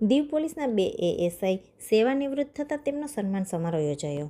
દીવ પોલીસના 2 એએસઆઈ સેવાનિવૃત્ત થતાં તેમનો સન્માન સમારોહ યોજાયો.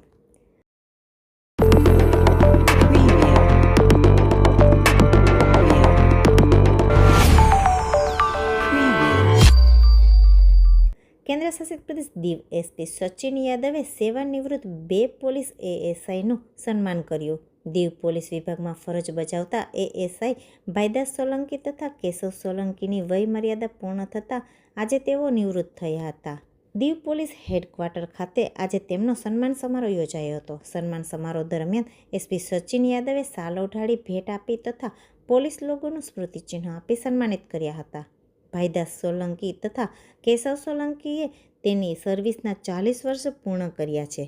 કેન્દ્ર શાસિત પ્રદેશ દીવ એસપી સચિન યાદવે સેવાનિવૃત્ત 2 પોલીસ એએસઆઈનું સન્માન કર્યું. દીવ પોલીસ વિભાગમાં ફરજ બજાવતા એએસઆઈ ભાઈદાસ સોલંકી તથા કેશવ સોલંકીની વય મર્યાદા પૂર્ણ થતાં આજે તેઓ નિવૃત્ત થયા હતા. દીવ પોલીસ હેડક્વાર્ટર ખાતે આજે તેમનો સન્માન સમારોહ યોજાયો હતો. સન્માન સમારોહ દરમિયાન એસપી સચિન યાદવે શાલ ઓઢાડી ભેટ આપી તથા પોલીસ લોગોનું સ્મૃતિચિહ્ન આપી સન્માનિત કર્યા હતા. ભાઈદાસ સોલંકી તથા કેશવ સોલંકીએ તેની સર્વિસના 40 વર્ષ પૂર્ણ કર્યા છે.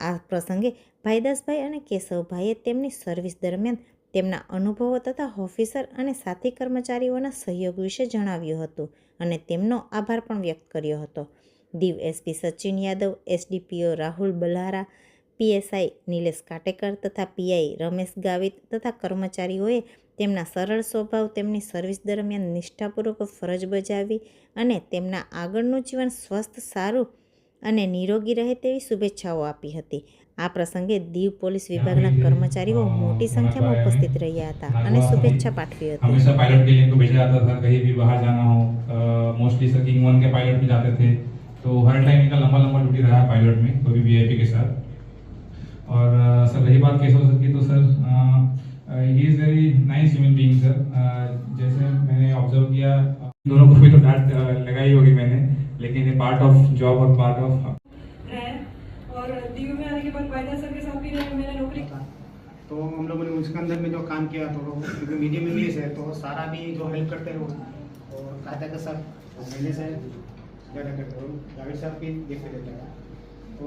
આ પ્રસંગે ભાઈદાસભાઈ અને કેશવભાઈએ તેમની સર્વિસ દરમિયાન તેમના અનુભવો તથા ઓફિસર અને સાથી કર્મચારીઓના સહયોગ વિશે જણાવ્યું હતું અને તેમનો આભાર પણ વ્યક્ત કર્યો હતો. Diu SP Sachin Yadav, SDPO Rahul Balhara, PSI Nilesh Katekar તથા પીઆઈ રમેશ ગાવિત તથા કર્મચારીઓએ તેમના સરળ સ્વભાવ, તેમની સર્વિસ દરમિયાન નિષ્ઠાપૂર્વક ફરજ બજાવી અને તેમના આગળનું જીવન સ્વસ્થ, સારું અને નિરોગી રહે તેવી શુભેચ્છાઓ આપી હતી. આ પ્રસંગે દીવ પોલીસ વિભાગના કર્મચારીઓ મોટી સંખ્યામાં ઉપસ્થિત રહ્યા હતા અને શુભેચ્છા પાઠવી હતી. हमेशा पायलट के लिए इनको भेजा जाता था, कहीं भी बाहर जाना हो, मोस्टली सर किंग 1 के पायलट में जाते थे, तो हर टाइम इनका लंबा लंबा ड्यूटी रहा है पायलट में, वो भी वीआईपी के साथ. और सर रही बात केशव सर की, तो sir he is very nice human being sir. जैसे मैंने ऑब्जर्व किया, दोनों को भी तो डांट लगाई होगी मैंने, लेकिन ये पार्ट ऑफ जॉब और पार्ट ऑफ और दीव में आने के बाद भाईदास सर के साथ भी मैंने नौकरी तो हम लोगों ने उसके अंदर में जो काम किया तो क्योंकि मीडियम इंग्लिश है तो सारा भी जो हेल्प करते हैं और कायदा के साथ मैंने से ज़्यादा करते हो जावेद साहब भी देखते रहते हैं. तो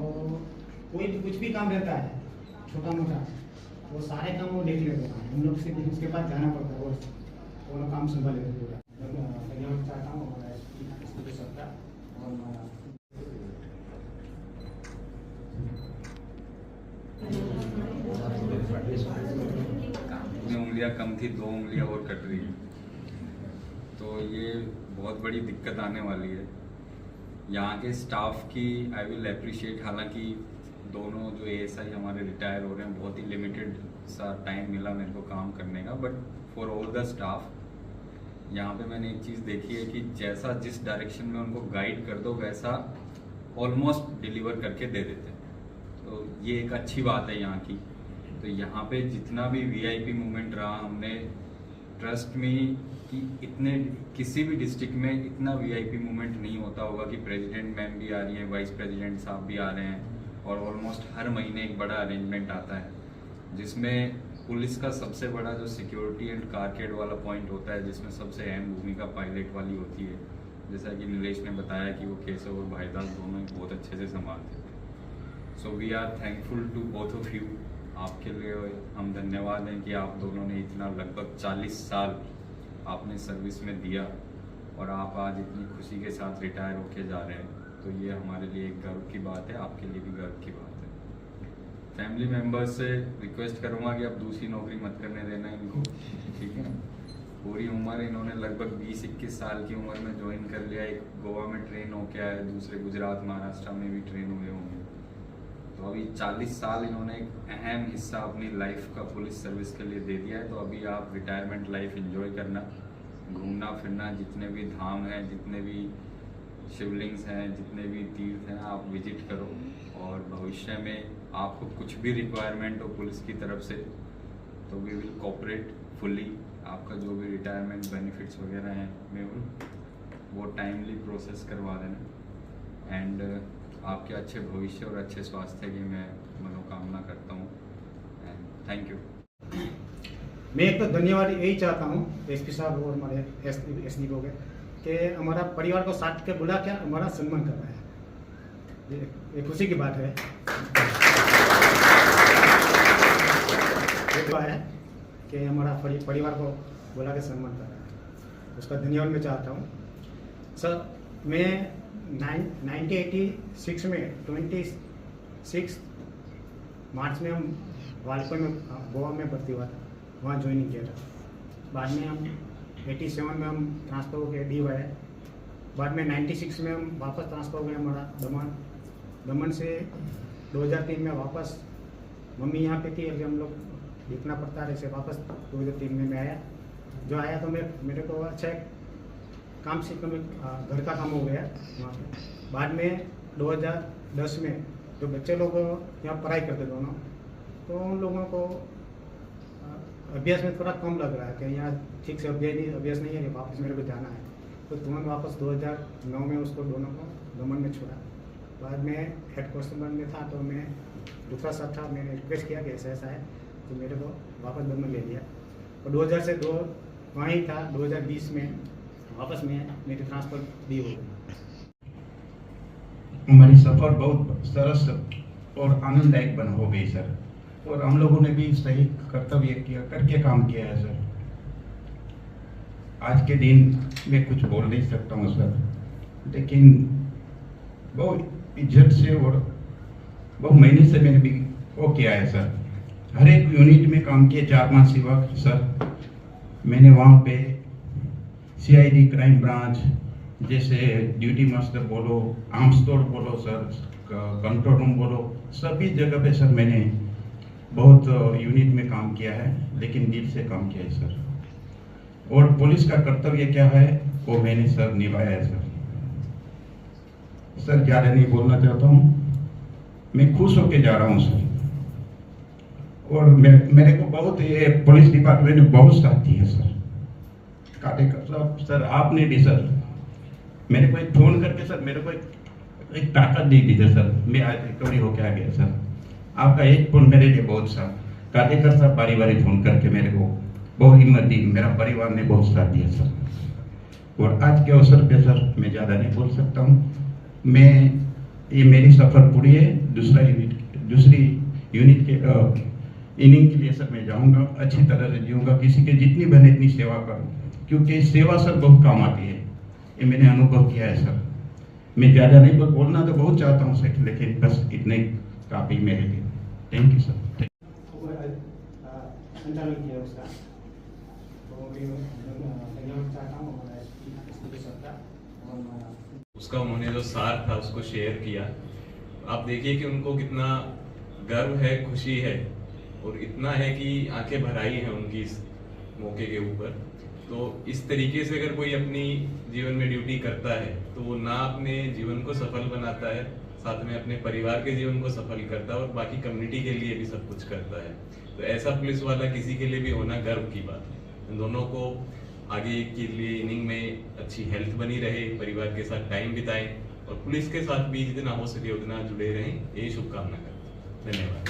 कोई भी कुछ भी काम रहता है छोटा मोटा वो सारे काम वो देख लेते हैं. हम लोग से उसके पास जाना पड़ता है, वो लोग काम संभाल लेते हैं पूरा. धन्यवाद चाहता हूँ हमारा सबका. उंगलियां कम थी, 2 उंगलियां और कट रही है, तो ये बहुत बड़ी दिक्कत आने वाली है. यहाँ के स्टाफ की आई विल अप्रिशिएट. हालांकि दोनों जो एएसआई हमारे रिटायर हो रहे हैं, बहुत ही लिमिटेड सा टाइम मिला मेरे को काम करने का, but for all the staff यहाँ पे मैंने एक चीज़ देखी है कि जैसा जिस डायरेक्शन में उनको गाइड कर दो वैसा ऑलमोस्ट डिलीवर करके दे देते हैं. तो ये एक अच्छी बात है यहाँ की. तो यहाँ पे जितना भी वीआईपी मूवमेंट रहा, हमने ट्रस्ट में कि इतने किसी भी डिस्ट्रिक्ट में इतना वीआईपी मूवमेंट नहीं होता होगा कि प्रेसिडेंट मैम भी आ रही हैं, वाइस प्रेसिडेंट साहब भी आ रहे हैं, और ऑलमोस्ट हर महीने एक बड़ा अरेंजमेंट आता है जिसमें पुलिस का सबसे बड़ा जो सिक्योरिटी एंड कारकेड वाला पॉइंट होता है, जिसमें सबसे अहम भूमिका पायलट वाली होती है. जैसा कि नीलेश ने बताया कि वो केशव और भाईदास दोनों ही बहुत अच्छे से संभालते थे. So we are thankful to both of you. आपके लिए हम धन्यवाद हैं कि आप दोनों ने इतना लगभग 40 साल आपने सर्विस में दिया और आप आज इतनी खुशी के साथ रिटायर होके जा रहे हैं. तो ये हमारे लिए एक गर्व की बात है, आपके लिए भी गर्व की बात है. फैमिली मेम्बर्स से रिक्वेस्ट करूँगा कि अब दूसरी नौकरी मत करने देना इनको, ठीक है. पूरी उम्र इन्होंने लगभग 20-21 साल की उम्र में ज्वाइन कर लिया. एक गोवा में ट्रेन होके आए, दूसरे गुजरात महाराष्ट्र में भी ट्रेन हुए होंगे. तो अभी 40 साल इन्होंने एक अहम हिस्सा अपनी लाइफ का पुलिस सर्विस के लिए दे दिया है. तो अभी आप रिटायरमेंट लाइफ एंजॉय करना, घूमना फिरना, जितने भी धाम हैं, जितने भी शिवलिंग्स हैं, जितने भी तीर्थ हैं, आप विजिट करो. और भविष्य में आपको कुछ भी रिक्वायरमेंट हो पुलिस की तरफ से तो वी विल कोऑपरेट फुल्ली. आपका जो भी रिटायरमेंट बेनिफिट्स वगैरह हैं मेहुल, वो टाइमली प्रोसेस करवा देना. एंड आपके अच्छे भविष्य और अच्छे स्वास्थ्य की मैं मनोकामना करता हूँ. And thank you. मैं एक तो धन्यवाद यही चाहता हूँ एसपी साहब और हमारे एसडी को कि हमारा परिवार को साथ के बुला के हमारा सम्मान कर रहा है. ये खुशी की बात है. एक बात है कि हमारा परिवार को बुला के सम्मान कर रहा है, उसका धन्यवाद मैं चाहता हूँ. सर मैं 1986 में 26 मार्च में हम वालपा में गोवा में भर्ती हुआ था, वहाँ ज्वाइनिंग किया था. बाद में हम 87 में हम ट्रांसफर होकर डी आए बाद में 96 में हम वापस ट्रांसफ़र हो गए हमारा दमन से 2003 में वापस मम्मी यहाँ पे थी, अभी हम लोग देखना पड़ता है, ऐसे वापस 2003 में मैं आया। जो आया तो मेरे को अच्छा एक काम से घर का काम हो गया वहाँ पे। बाद में 2010 में जो बच्चे लोग यहाँ पढ़ाई करते दोनों, तो उन लोगों को अभ्यास में थोड़ा कम लग रहा है कि यहाँ ठीक से अभ्यास नहीं है कि वापस मेरे को जाना है। तो तुरंत वापस 2009 में उसको दोनों को दमन में छोड़ा। बाद में हेड कांस्टेबल में था, तो मैं दूसरा साथ था, मैंने रिक्वेस्ट किया कि ऐसा ऐसा है, तो मेरे को वापस दमन ले लिया। और 2000 से 2 वहाँ ही था, 2020 में वापस मेरी ट्रांसफ़र दी हो गई। हमारी सफ़र बहुत सरस और आनंददायक बना हो गई सर, और हम लोगों ने भी सही कर्तव्य किया करके काम किया है सर। आज के दिन मैं कुछ बोल नहीं सकता हूँ सर, लेकिन बहुत इज्जत से और बहुत महीने से मैंने भी वो किया है सर। हर एक यूनिट में काम किए 4-5 सेवक सर। मैंने वहाँ पे CID क्राइम ब्रांच, जैसे ड्यूटी मास्टर बोलो, आर्म्स तोड़ बोलो सर, कंट्रोल रूम बोलो, सभी जगह पे सर मैंने बहुत यूनिट में काम किया है, लेकिन दिल से काम किया है सर। और पुलिस का कर्तव्य क्या है वो मैंने सर निभाया है सर। सर ज़्यादा नहीं बोलना चाहता हूँ, मैं खुश होके जा रहा हूँ सर। और मेरे को बहुत ये पुलिस डिपार्टमेंट ने बहुत साथ दिया सर। काटेकर साहब सर, आपने भी सर मेरे को एक फ़ोन करके सर मेरे को एक ताकत दे दी सर। मैं आज रिकवरी होके आ गया सर। आपका एक फ़ोन मेरे लिए बहुत सा, काटेकर साहब बारी बारी फ़ोन करके मेरे को बहुत हिम्मत दी, मेरा परिवार ने बहुत साथ दिया सर। और आज के अवसर पे सर मैं ज़्यादा नहीं बोल सकता हूँ। ये मेरी सफ़र पूरी है, दूसरी यूनिट के इनिंग के लिए सर मैं जाऊँगा, अच्छी तरह से जीऊँगा, किसी के जितनी बने इतनी सेवा करूँ, क्योंकि सेवा सर बहुत काम आती है, ये मैंने अनुभव किया है सर। मैं ज़्यादा नहीं बोलना तो बहुत चाहता हूँ सर, लेकिन बस इतने काफ़ी मेरे लिए। Thank you sir. संचालन किया उसका, तो मैं धन्यवाद चाहता हूँ हमारा एसपी सर का। उसका उन्होंने जो सार था उसको शेयर किया। आप देखिए कि उनको कितना गर्व है, खुशी है, और इतना है कि आंखें भर आई हैं उनकी इस मौके के ऊपर। तो इस तरीके से अगर कोई अपनी जीवन में ड्यूटी करता है तो वो ना अपने जीवन को सफल बनाता है, साथ में अपने परिवार के जीवन को सफल करता है और बाकी कम्युनिटी के लिए भी सब कुछ करता है। तो ऐसा पुलिस वाला किसी के लिए भी होना गर्व की बात है। इन दोनों को आगे के लिए इनिंग में अच्छी हेल्थ बनी रहे, परिवार के साथ टाइम बिताएं और पुलिस के साथ भी जितना हो सके उतना जुड़े रहें, यही शुभकामना करता हूँ। धन्यवाद।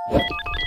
What?